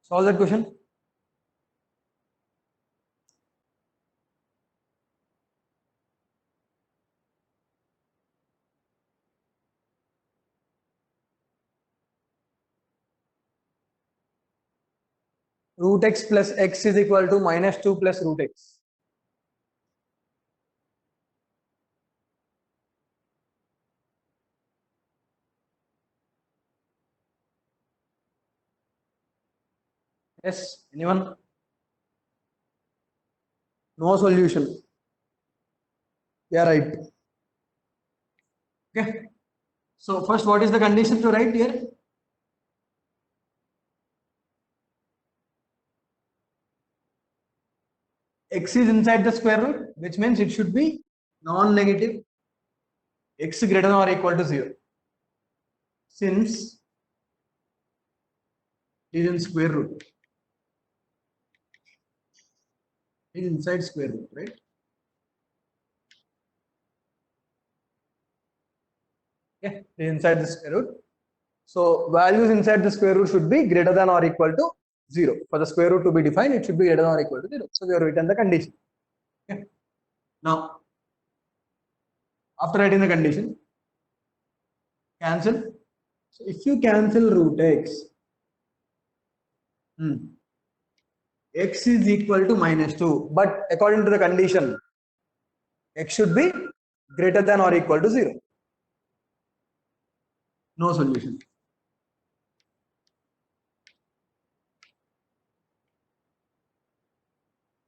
Solve that question. Root x plus x is equal to minus 2 plus root x. Yes, anyone? No solution. Yeah, right. Okay. So first, what is the condition to write here? X is inside the square root, which means it should be non-negative. X greater than or equal to 0. Since it is in square root. It is inside square root, right? Yeah, it is inside the square root. So values inside the square root should be greater than or equal to 0. For the square root to be defined, it should be greater than or equal to 0. So we have written the condition. Okay. Now, after writing the condition, cancel. So if you cancel root x, x is equal to minus 2. But according to the condition, x should be greater than or equal to 0. No solution.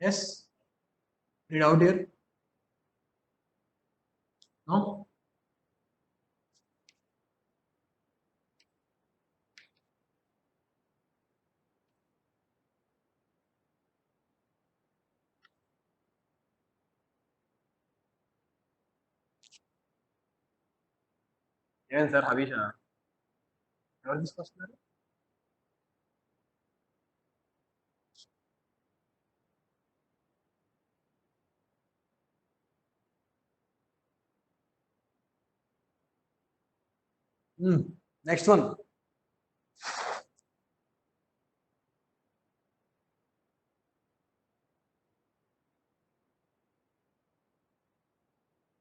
Yes? Read out here. No? Yes, sir, Havisha. What is this question? Next one.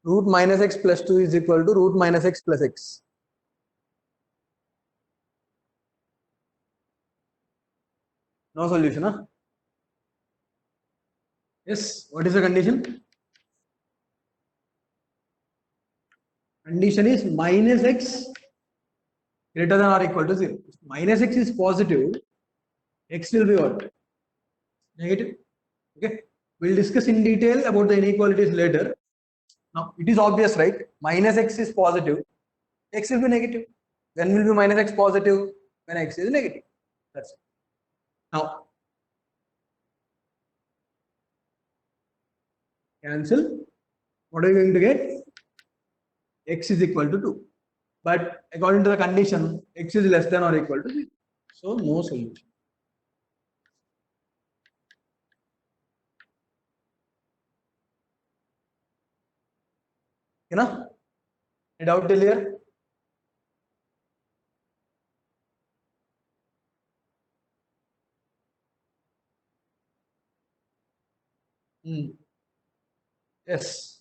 Root minus x plus 2 is equal to root minus x plus x. No solution, huh? Yes. What is the condition? Condition is minus x greater than or equal to 0. If minus x is positive, x will be what? Negative. Okay. We'll discuss in detail about the inequalities later. Now, it is obvious, right? Minus x is positive, x will be negative. When will be minus x positive? When x is negative. That's it. Now, cancel. What are you going to get? X is equal to 2. But according to the condition, x is less than or equal to 0. So, no solution. You know? Any doubt till here? Yes.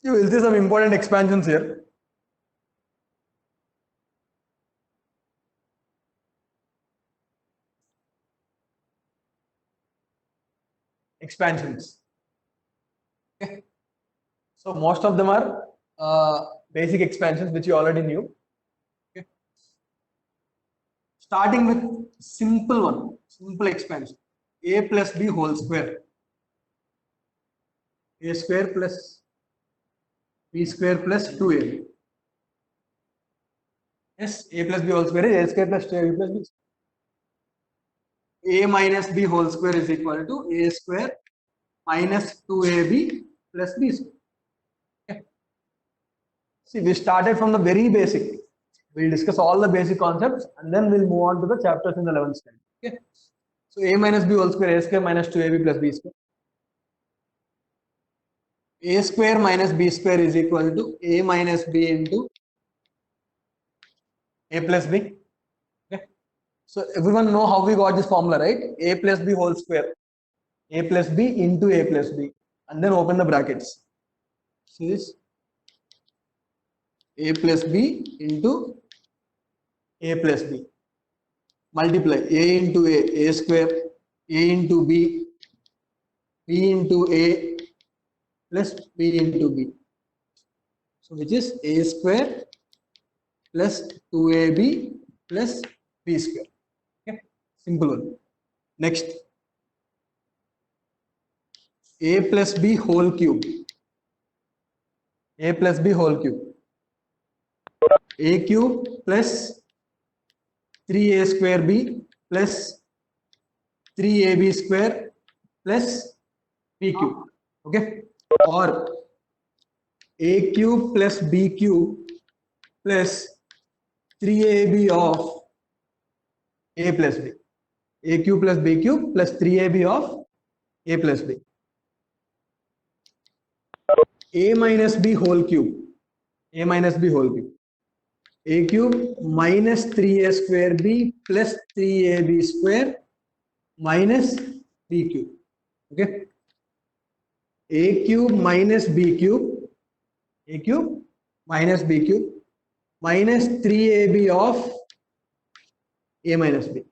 You will see some important expansions here. Expansions. Okay. So most of them are basic expansions which you already knew. Okay. Starting with simple one, simple expansion. a plus b whole square. A square plus b square plus 2ab. Yes, a plus b whole square is a square plus 2ab plus b. A minus b whole square is equal to a square minus 2ab plus b square. Okay. See, we started from the very basic. We'll discuss all the basic concepts and then we'll move on to the chapters in the 11th standard. Okay. So a minus b whole square, a square minus 2ab plus b square. A square minus b square is equal to a minus b into a plus b. Okay. So everyone know how we got this formula, right? A plus b whole square. A plus b into a plus b. And then open the brackets. See this? A plus b into a plus b. Multiply a into a square, a into b into a plus b into b. So which is a square plus 2ab plus b square. Okay, simple one. Next, a plus b whole cube. A plus b whole cube. A cube plus 3a square b plus 3ab square plus b cube. Okay, or a cube plus b cube plus 3ab of a plus b. A cube plus b cube plus 3ab of a plus b. A minus b whole cube. A minus b whole cube. A cube minus 3a square b plus 3ab square minus b cube. Okay. A cube minus b cube. A cube minus b cube minus 3ab of a minus b.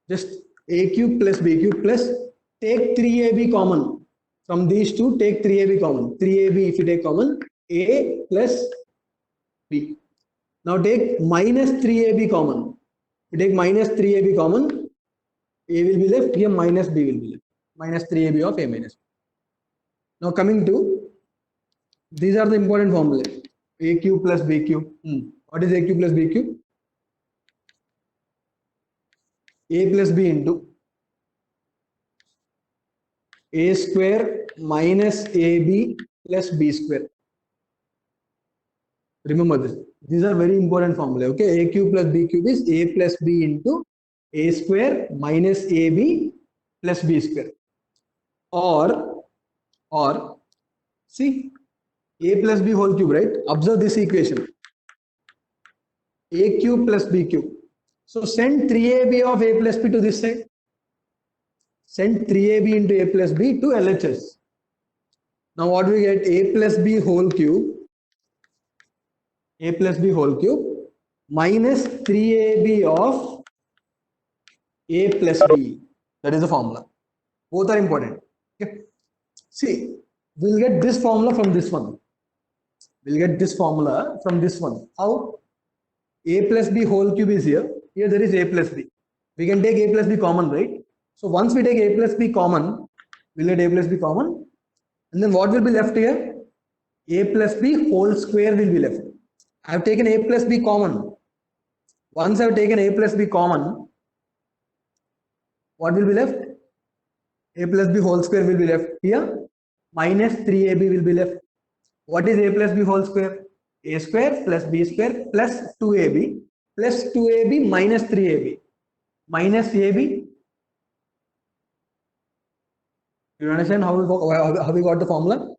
Just a cube plus b cube plus take 3ab common. From these two, take 3ab common. 3ab if you take common, a plus b. Now take minus 3ab common. If you take minus 3ab common, a will be left, here minus b will be left. Minus 3ab of a minus b. Now coming to, these are the important formulae. A cube plus b cube. What is a cube plus b cube? A plus b into a square minus ab plus b square. Remember this. These are very important formulae. Okay, a cube plus b cube is a plus b into a square minus ab plus b square. Or see, a plus b whole cube, right? Observe this equation. A cube plus b cube. So send 3ab of a plus b to this side. Send 3ab into a plus b to LHS. Now what do we get? A plus b whole cube. A plus b whole cube minus 3ab of a plus b. That is the formula. Both are important. Okay. See, we'll get this formula from this one. We'll get this formula from this one. How? A plus b whole cube is here. Here there is a plus b. We can take a plus b common, right? So once we take a plus b common, we'll get a plus b common. And then what will be left here? A plus b whole square will be left. I have taken a plus b common. Once I have taken a plus b common, what will be left? A plus b whole square will be left here. Minus 3ab will be left. What is a plus b whole square? A square plus b square plus 2ab plus 2ab minus 3ab minus ab. You understand how we got the formula?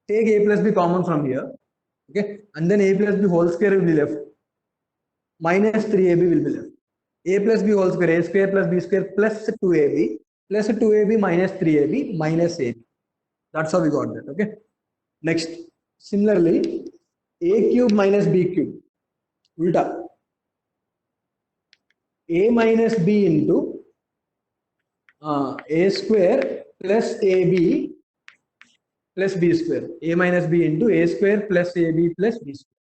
Take a plus b common from here. Okay, and then a plus b whole square will be left. Minus 3ab will be left. A plus b whole square, a square plus b square plus 2ab plus 2ab minus 3ab minus ab. That's how we got that. Okay. Next, similarly, a cube minus b cube. Ulta. A minus b into a square plus ab plus b square. A minus b into a square plus ab plus b square,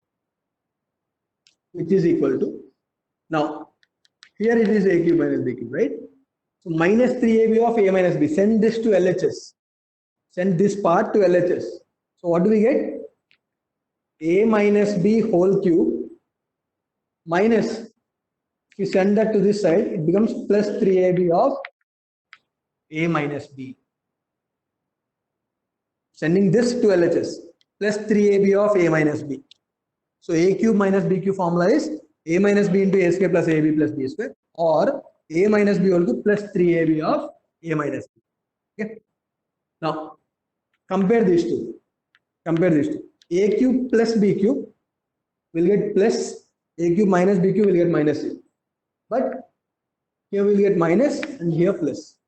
which is equal to, now here it is a cube minus b cube, right? So minus 3ab of a minus b. Send this to LHS. Send this part to LHS. So what do we get? A minus b whole cube minus, if you send that to this side, it becomes plus 3ab of a minus b. Sending this to LHS, plus 3ab of a minus b. So a cube minus b cube formula is a minus b into a square plus ab plus b square, or a minus b whole cube plus 3ab of a minus b. Okay. Now compare these two. Compare these two. A cube plus b cube will get plus, a cube minus b cube will get minus a. But here we'll get minus and here plus.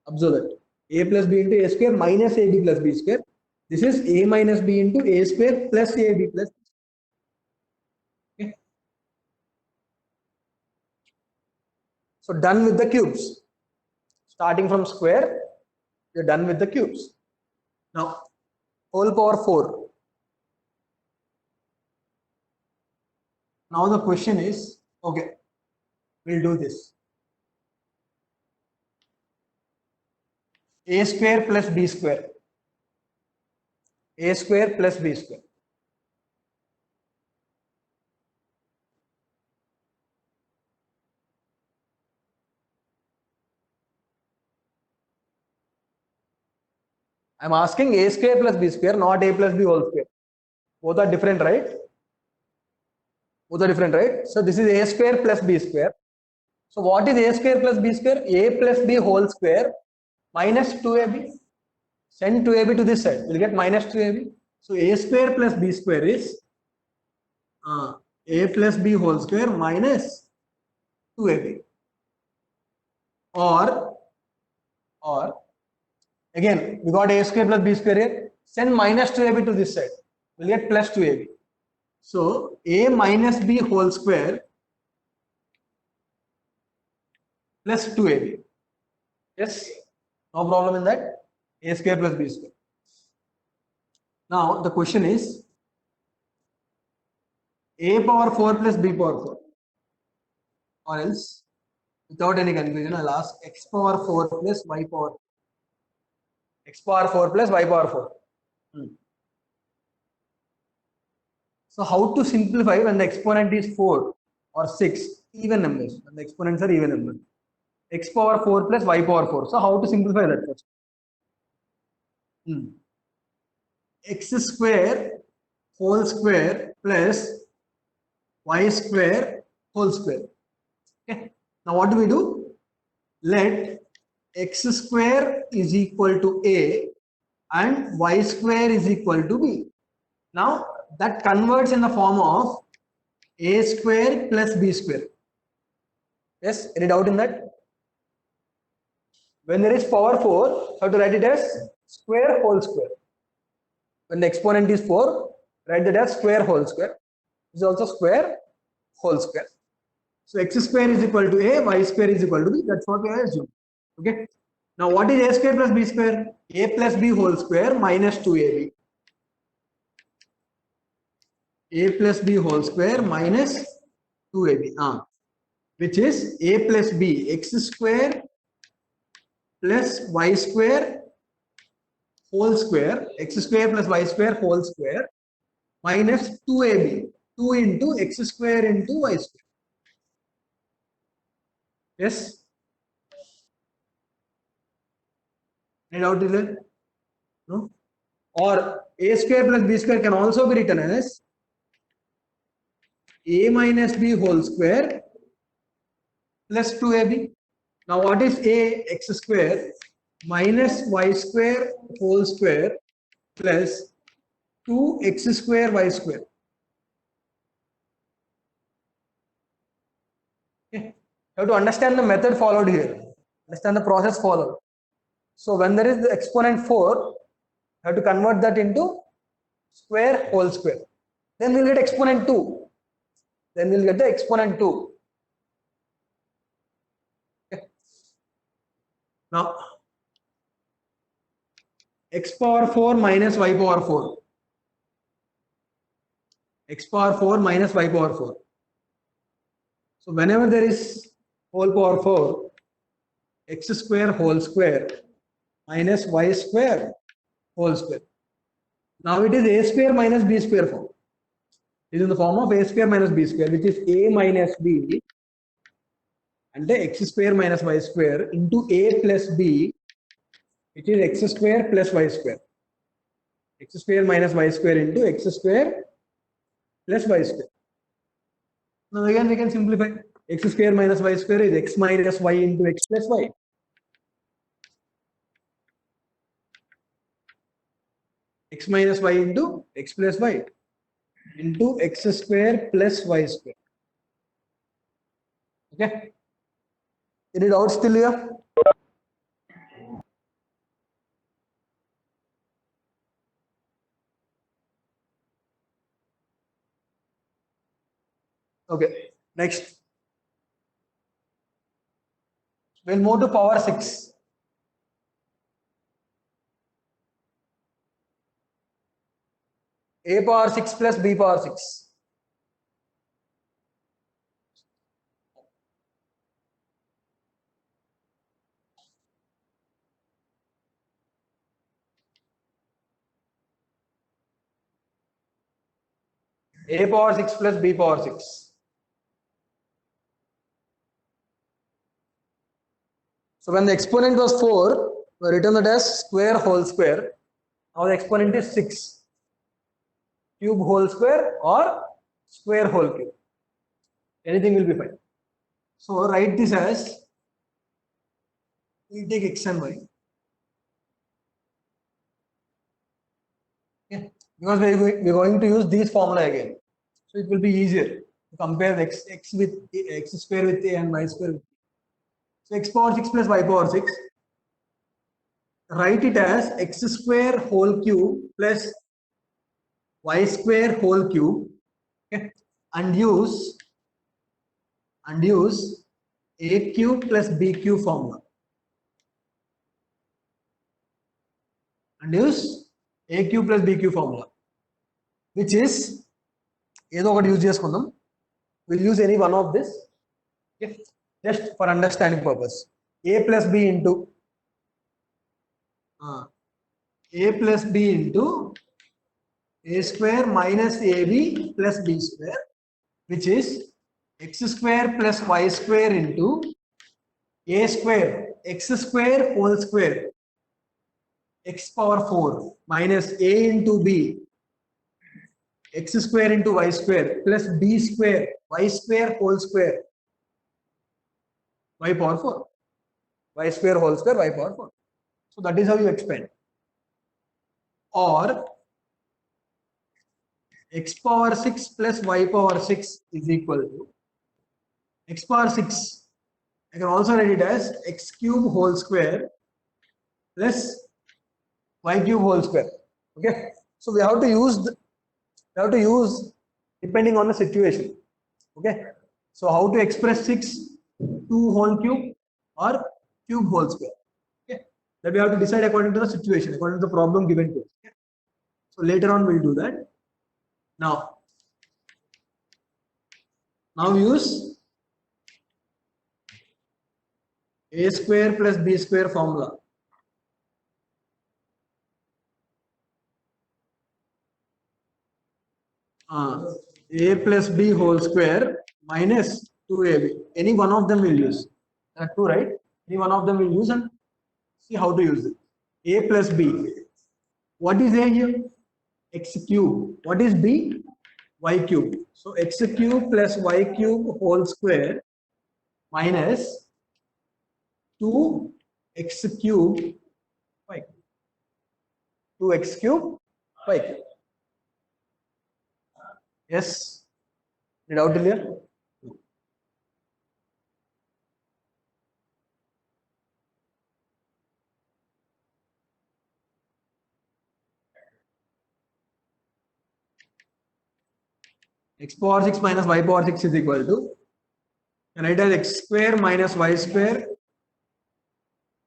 Observe that. A plus b into a square minus ab plus b square. This is a minus b into a square plus ab plus b. Okay. So done with the cubes. Starting from square, you're done with the cubes. Now, whole power 4. Now the question is, okay, we'll do this. A square plus b square. A square plus b square. I'm asking a square plus b square, not a plus b whole square. Both are different, right? Both are different, right? So this is a square plus b square. So what is a square plus b square? A plus b whole square minus 2ab. Send 2ab to this side. We'll get minus 2ab. So a square plus b square is a plus b whole square minus 2ab. Or again, we got a square plus b square here. Send minus 2ab to this side. We'll get plus 2ab. So a minus b whole square plus 2ab. Yes, no problem in that. A square plus b square. Now the question is a power 4 plus b power 4. Or else, without any confusion, I'll ask x power 4 plus y power 4. X power 4 plus y power 4. So how to simplify when the exponent is 4 or 6, even numbers, when the exponents are even numbers. X power 4 plus y power 4. So how to simplify that first? X square whole square plus y square whole square. Okay. Now what do we do? Let x square is equal to a and y square is equal to b. Now that converts in the form of a square plus b square. Yes, any doubt in that? When there is power 4, have to write it as square whole square. When the exponent is 4, write that as square whole square. This is also square whole square. So x square is equal to a, y square is equal to b. That's what we are assuming. Okay. Now what is a square plus b square? A plus b whole square minus 2ab. A plus b whole square minus 2ab. Which is a plus b, x square plus y square whole square, x square plus y square whole square minus 2ab, 2 into x square into y square. Yes? Any doubt is there? No? Or a square plus b square can also be written as a minus b whole square plus 2ab. Now what is a? X square minus y square whole square plus 2x square y square. Okay. You have to understand the method followed here. Understand the process followed. So when there is the exponent 4, you have to convert that into square whole square. Then we'll get exponent 2. Then we'll get the exponent 2. Okay. Now x power 4 minus y power 4. X power 4 minus y power 4. So whenever there is whole power 4, x square whole square minus y square whole square. Now it is a square minus b square form. It is in the form of a square minus b square, which is a minus b and the x square minus y square into a plus b, which is x square plus y square. X square minus y square into x square plus y square. Now again we can simplify. X square minus y square is x minus y into x plus y. X minus y into x plus y into x square plus y square. Okay. Any doubts still here? Okay. Next. We'll move to power 6. A power 6 plus b power 6. A power 6 plus b power 6. So when the exponent was 4, we written that as square whole square. Now the exponent is 6. Cube whole square or square whole cube. Anything will be fine. So write this as, we take x and y. Okay. Because we're going to use these formula again. So it will be easier to compare the x with x square with a and y square with b. So x power 6 plus y power 6. Write it as x square whole cube plus y square whole cube. Okay. And use a cube plus b cube formula. And use a cube plus b cube formula, which is ఏదో ఒకటి use చేసుకుందాం. We'll use any one of this. Okay. Just for understanding purpose. A plus b into a square minus ab plus b square, which is x square plus y square into a square x square whole square x power 4 minus a into b x square into y square plus b square y square whole square y power 4, y square whole square y power 4. So that is how you expand. Or x power 6 plus y power 6 is equal to x power 6. I can also write it as x cube whole square plus y cube whole square. Okay. So we have to use depending on the situation. Okay. So how to express 6, 2 whole cube or cube whole square. Okay. That we have to decide according to the situation, according to the problem given to us. Okay. So later on we'll do that. Now use a square plus b square formula. A plus b whole square minus 2ab. Any one of them will use. There are 2, right? Any one of them will use and see how to use it. A plus b. What is a here? X cube. What is b? Y cube. So x cube plus y cube whole square minus 2x cube y cube. 2x cube y cube. Yes. Any doubt here? X power 6 minus y power 6 is equal to, and write as x square minus y square,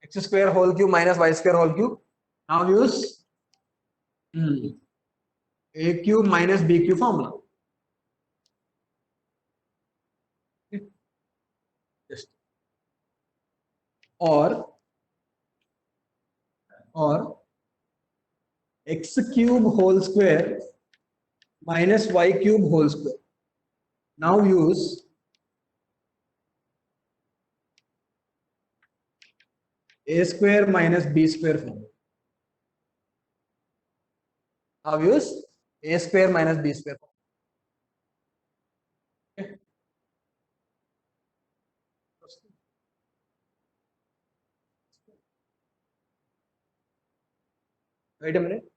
x square whole cube minus y square whole cube. Now use a cube minus b cube formula. Okay. Just. or x cube whole square minus y cube whole square. Now use a square minus b square form. Now use a square minus b square form. Okay. Wait a minute.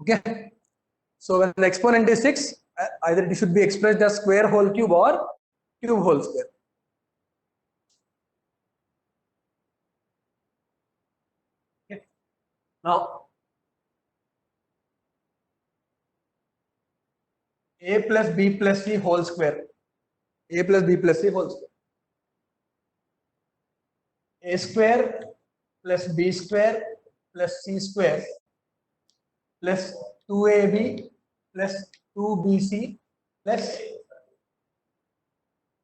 Okay. So when the exponent is 6, either it should be expressed as square whole cube or cube whole square. Okay. Now a plus b plus c whole square. A plus b plus c whole square. A square plus b square plus c square plus 2ab plus 2bc plus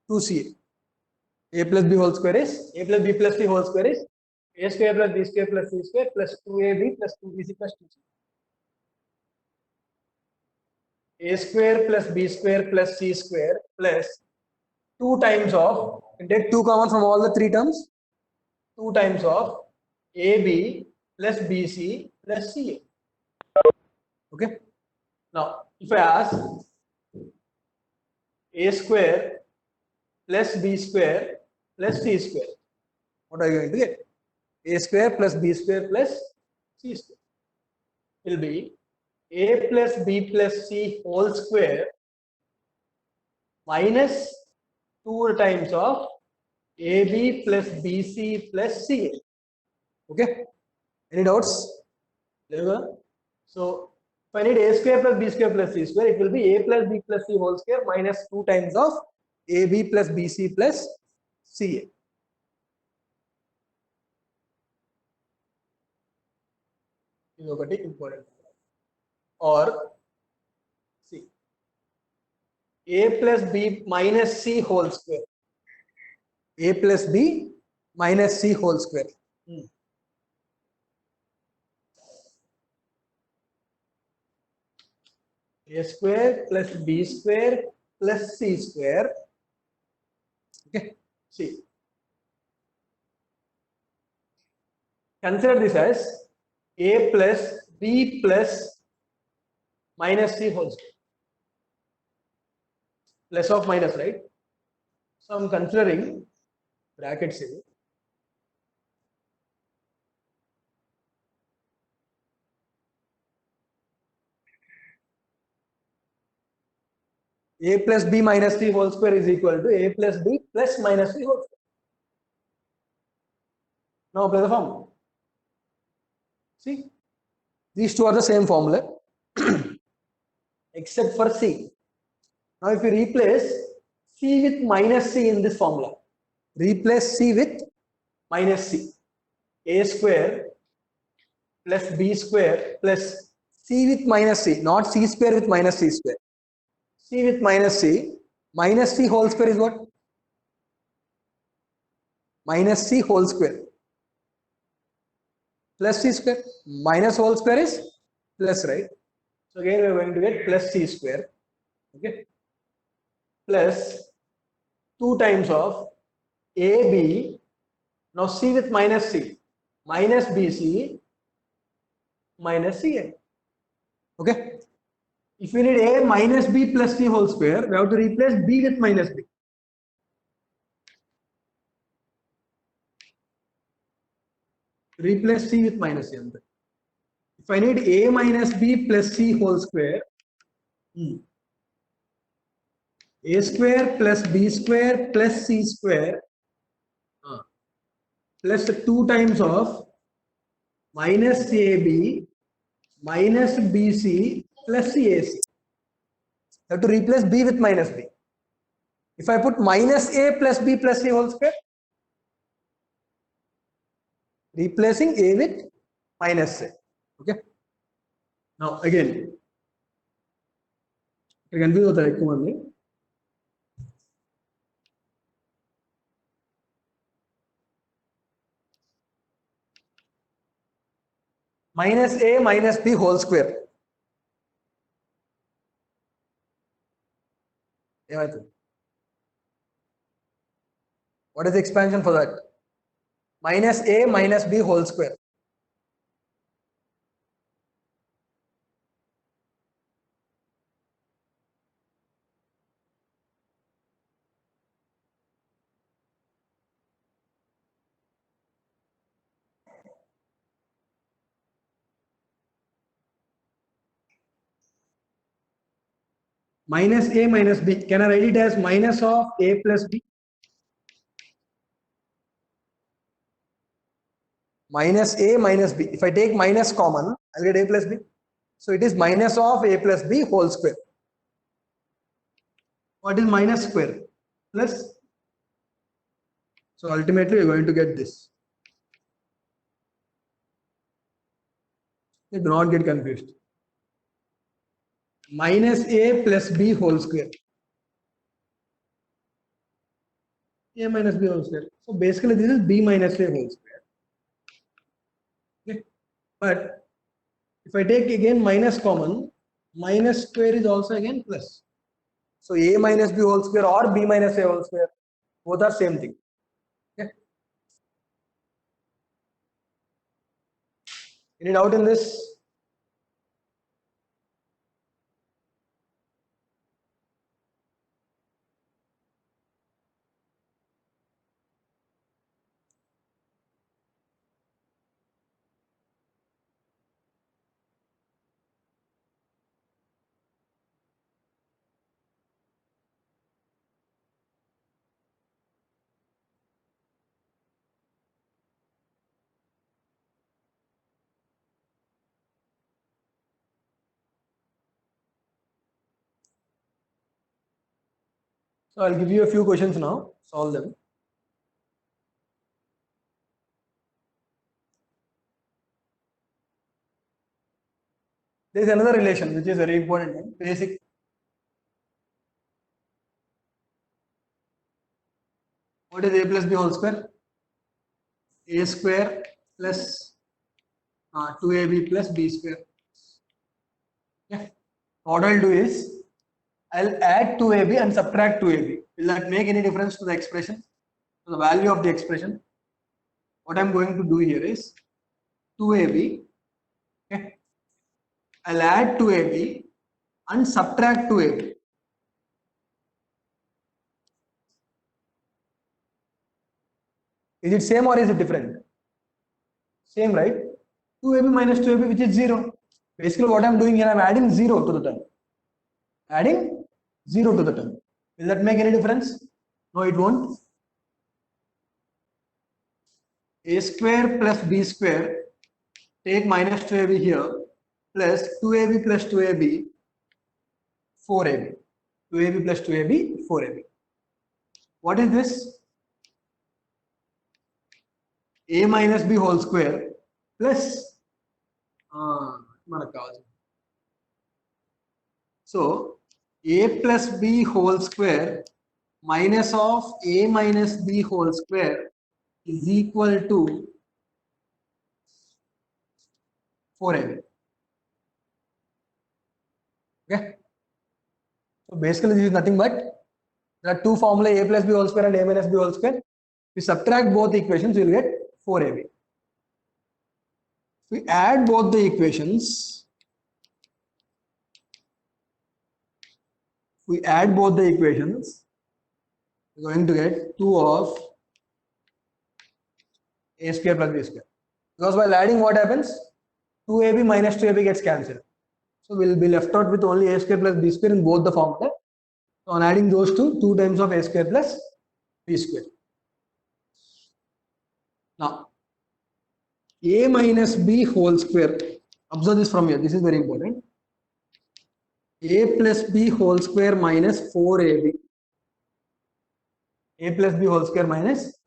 2ca. A plus b whole square is a plus b plus c whole square is a square plus b square plus c square plus 2ab plus 2bc plus 2c. A square plus b square plus c square plus 2 times of, take 2 common from all the 3 terms, 2 times of ab plus bc plus ca. Okay. Now, if I ask a square plus b square plus c square, what are you going to get? A square plus b square plus c square will be a plus b plus c whole square minus 2 times of ab plus bc plus ca. Okay. Any doubts? So if I need a square plus b square plus c square, it will be a plus b plus c whole square minus 2 times of ab plus bc plus ca. This is important. Or see, a plus b minus c whole square. A plus b minus c whole square. A square plus b square plus c square. Okay, see. Consider this as a plus b plus minus c whole square. Plus of minus, right? So I'm considering brackets here. A plus b minus c whole square is equal to a plus b plus minus c whole square. Now apply the formula. See, these two are the same formula except for c. Now if you replace c with minus c in this formula, replace c with minus c. A square plus b square plus c with minus c, not c square with minus c square. C with minus c whole square is what? Minus c whole square plus c square. Minus whole square is plus, right? So again we are going to get plus c square. Okay. Plus 2 times of ab. Now c with minus c. Minus bc minus ca. Okay. If we need a minus b plus c whole square, we have to replace b with minus b. Replace c with minus c. If I need a minus b plus c whole square, a square plus b square plus c square plus 2 times of minus ab minus bc plus cac. I have to replace b with minus b. If I put minus a plus b plus c whole square, replacing a with minus a. Okay. Now again, you can do that commonly. Minus a minus b whole square. What is the expansion for that? Minus a minus b whole square. Minus a minus b. Can I write it as minus of a plus b? Minus a minus b. If I take minus common, I'll get a plus b. So it is minus of a plus b whole square. What is minus square? Plus. So ultimately we're going to get this. Do not get confused. Minus a plus b whole square. A minus b whole square. So basically this is b minus a whole square. Okay. But if I take again minus common, minus square is also again plus. So a minus b whole square or b minus a whole square, both are same thing. Okay. Any doubt in this? So I'll give you a few questions now, solve them. There is another relation which is very important, basic. What is a plus b whole square? A square plus 2ab plus b square. Yeah. What I'll do is, I'll add 2ab and subtract 2ab. Will that make any difference to the expression? To the value of the expression? What I'm going to do here is 2ab. Okay. I'll add 2ab and subtract 2ab. Is it same or is it different? Same, right? 2ab minus 2ab, which is 0. Basically, what I'm doing here, I'm adding 0 to the term. Adding 0 to the term. Will that make any difference? No, it won't. A square plus b square, take minus 2ab here, plus 2ab plus 2ab, 4ab. 2ab plus 2ab, 4ab. What is this? A minus b whole square plus so a plus b whole square minus of a minus b whole square is equal to 4ab. Okay. So basically this is nothing but there are two formulae, a plus b whole square and a minus b whole square. We subtract both the equations, you will get 4ab. We add both the equations. we add both the equations, we're going to get 2 of a square plus b square. Because while adding, what happens? 2ab minus 2ab gets cancelled. So we'll be left out with only a square plus b square in both the formula. So on adding those two, 2 times of a square plus b square. Now, a minus b whole square. Observe this from here. This is very important. A plus b whole square minus 4ab. A plus b whole square minus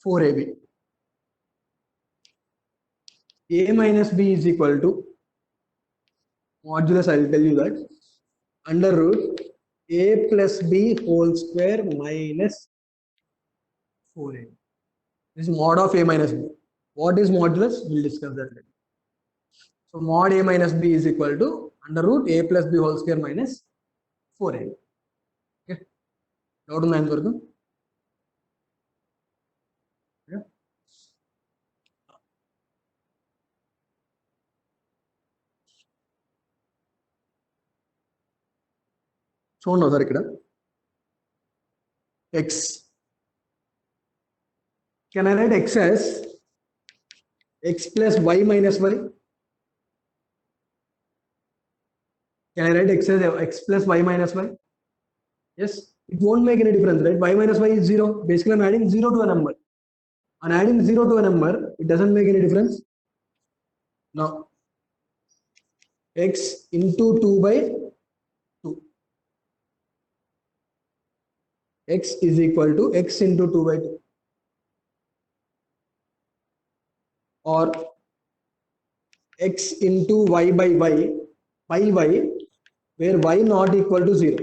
4ab. A minus b is equal to modulus, I will tell you that, under root a plus b whole square minus 4a. This is mod of a minus b. What is modulus? We'll discuss that later. So mod a minus b is equal to under root a plus b whole square minus 4a. Okay. Doubt unda enతవరకు? Yeah. చూడండి ఒకసారి ఇక్కడ x. Can I write x as x plus y minus 1? Can I write x as x plus y minus 1? Yes, it won't make any difference, right? Y minus y is 0. Basically, I'm adding 0 to a number. On adding 0 to a number, it doesn't make any difference. Now, x into 2 by 2. X is equal to x into 2 by 2. Or x into y by y, where y not equal to 0.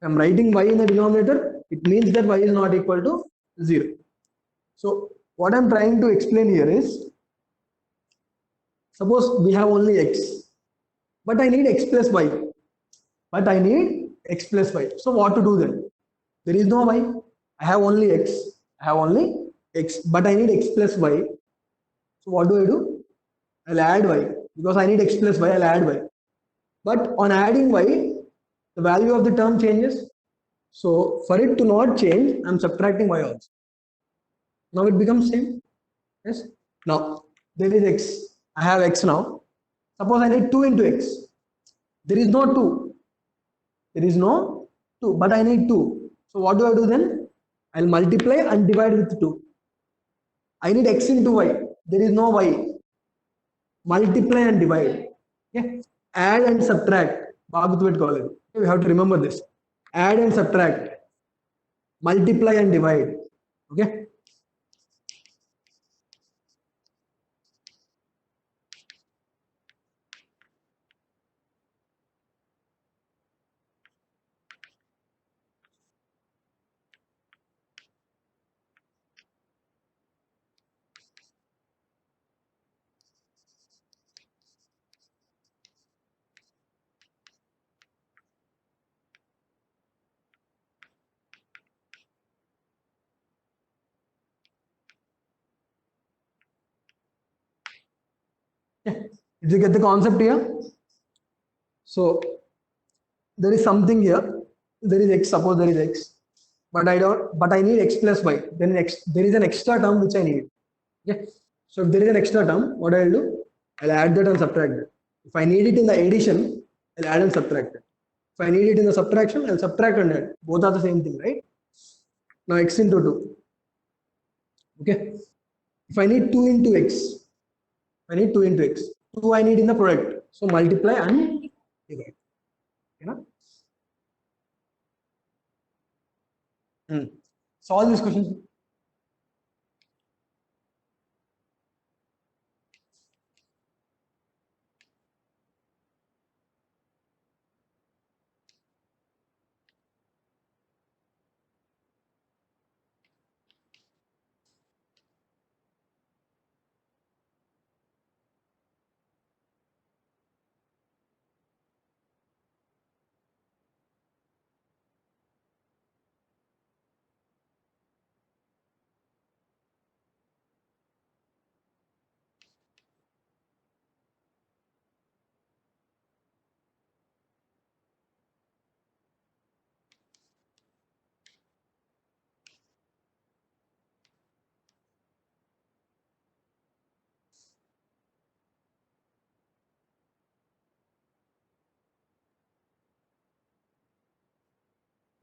I'm writing y in the denominator, it means that y is not equal to 0. So what I'm trying to explain here is, suppose we have only x, but I need x plus y. But I need x plus y. So what to do then? There is no y. I have only x. I have only x, but I need x plus y. So what do? I'll add y. Because I need x plus y, I'll add y. But on adding y, the value of the term changes. So for it to not change, I'm subtracting y also. Now it becomes same. Yes. Now there is x. I have x now. Suppose I need 2 into x. There is no 2. There is no 2, but I need 2. So what do then? I'll multiply and divide with 2. I need x into y. There is no y. Multiply and divide. Okay. Add and subtract. We have to remember this. Add and subtract. Multiply and divide. Okay. Did you get the concept here? So there is something here. There is x. Suppose there is x, but I need x plus y. Then there is an extra term which I need. Okay. So if there is an extra term, what I'll do? I'll add that and subtract that. If I need it in the addition, I'll add and subtract it. If I need it in the subtraction, I'll subtract and add. Both are the same thing, right? Now x into 2. Okay. If I need 2 into x, I need 2 into x. 2 I need in the product. So multiply and divide. You know? Solve this question.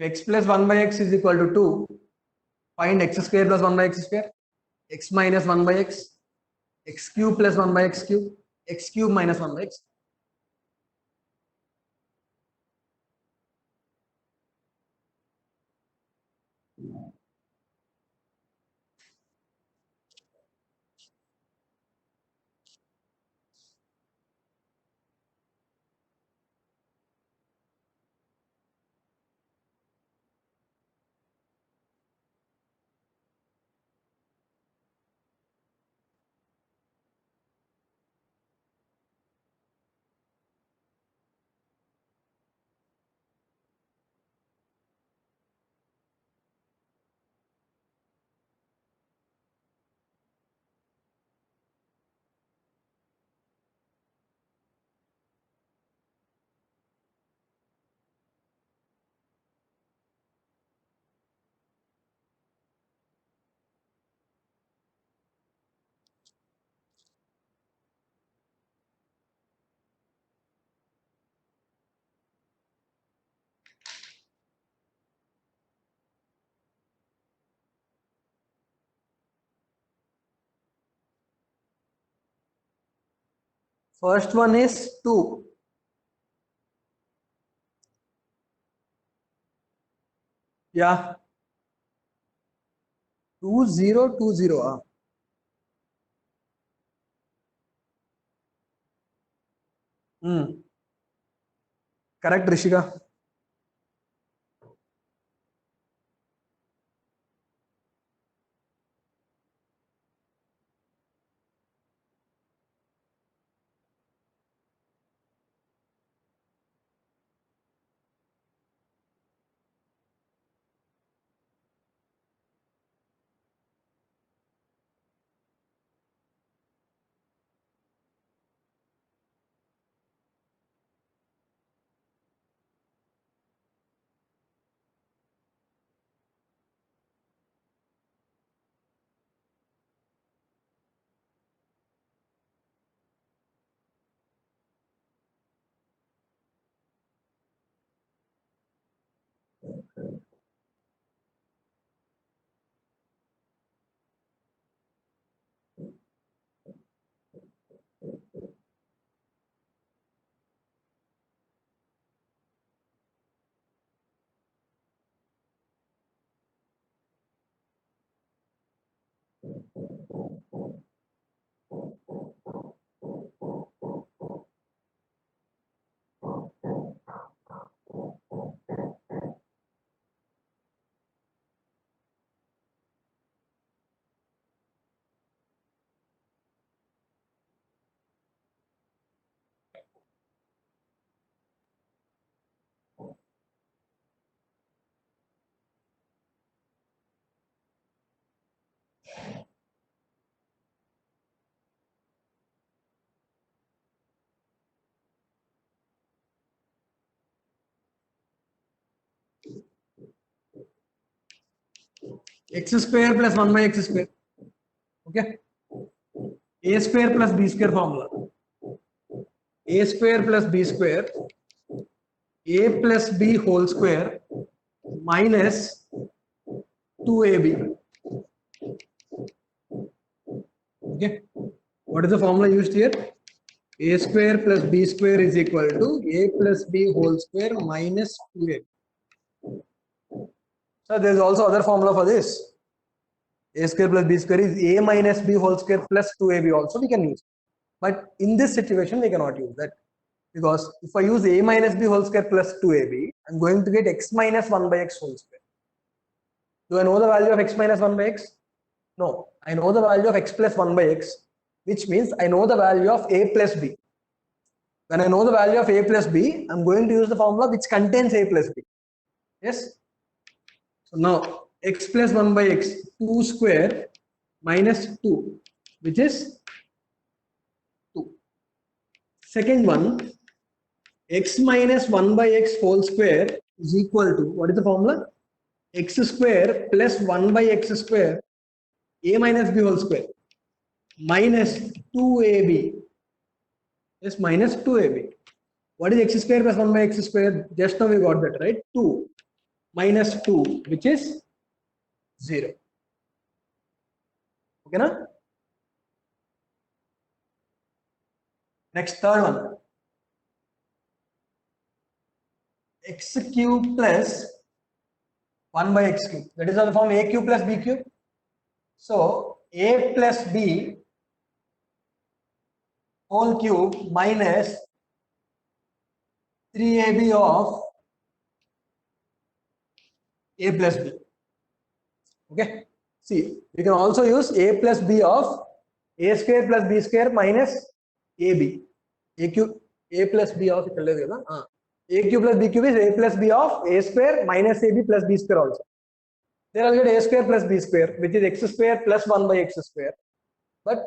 x plus 1 by x is equal to 2. Find x square plus 1 by x square. X minus 1 by x. X cube plus 1 by x cube. X cube minus 1 by x. First one is 2. Yeah. 2020. Correct, Rishika. X square plus 1 by x square. Okay. A square plus b square formula. A square plus b square. A plus b whole square minus 2ab. Okay. What is the formula used here? A square plus b square is equal to a plus b whole square minus 2ab. So there is also other formula for this. A square plus b square is a minus b whole square plus 2ab also we can use. But in this situation we cannot use that, because if I use a minus b whole square plus 2ab, I'm going to get x minus 1 by x whole square. Do I know the value of x minus 1 by x? No, I know the value of x plus 1 by x, which means I know the value of a plus b. When I know the value of a plus b, I'm going to use the formula which contains a plus b. Yes? So now x plus 1 by x, 2 square minus 2, which is 2. Second one, x minus 1 by x whole square is equal to, what is the formula? X square plus 1 by x square, a minus b whole square, minus 2ab. Yes, minus 2ab. What is x square plus 1 by x square? Just now we got that, right? 2. minus 2, which is 0. Okay, na? Next, third one. X cube plus 1 by x cube. That is on the form a cube plus b cube. So a plus b whole cube minus 3ab of a plus b. Okay. See, we can also use a plus b of a square plus b square minus ab. A cube, a plus b of a cube plus b cube is a plus b of a square minus ab plus b square also. Then I'll get a square plus b square, which is x square plus 1 by x square. But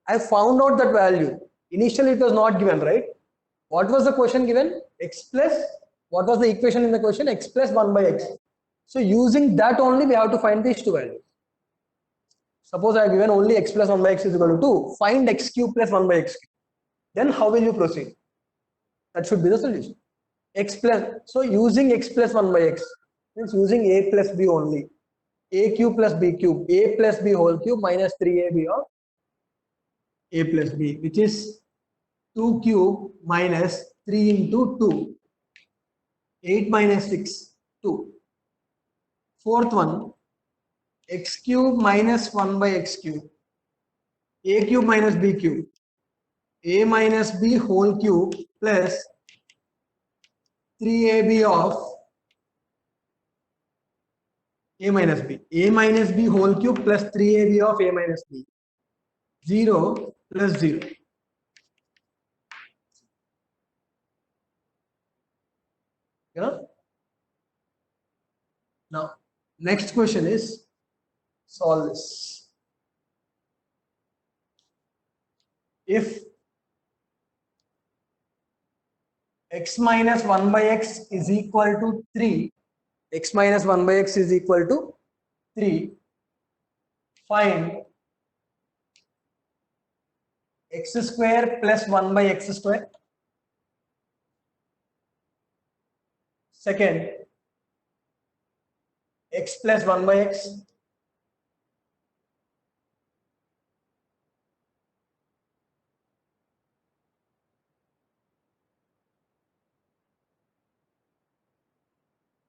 I found out that value. Initially it was not given, right? What was the question given? X plus, what was the equation in the question? X plus 1 by x. So using that only we have to find these two values. Suppose I have given only x plus 1 by x is equal to 2. Find x cube plus 1 by x cube. Then how will you proceed? That should be the solution. X plus, so using x plus 1 by x means using a plus b only. A cube plus b cube, a plus b whole cube minus 3ab of a plus b, which is 2 cube minus 3 into 2. 8 minus 6, 2. Fourth one, x cube minus 1 by x cube. A cube minus b cube. A minus b whole cube plus 3ab of a minus b. A minus b whole cube plus 3ab of a minus b. 0 plus 0. Yeah? Now, next question is solve this. If x minus 1 by x is equal to 3, x minus 1 by x is equal to 3, find x square plus 1 by x square. Second, x plus 1 by x.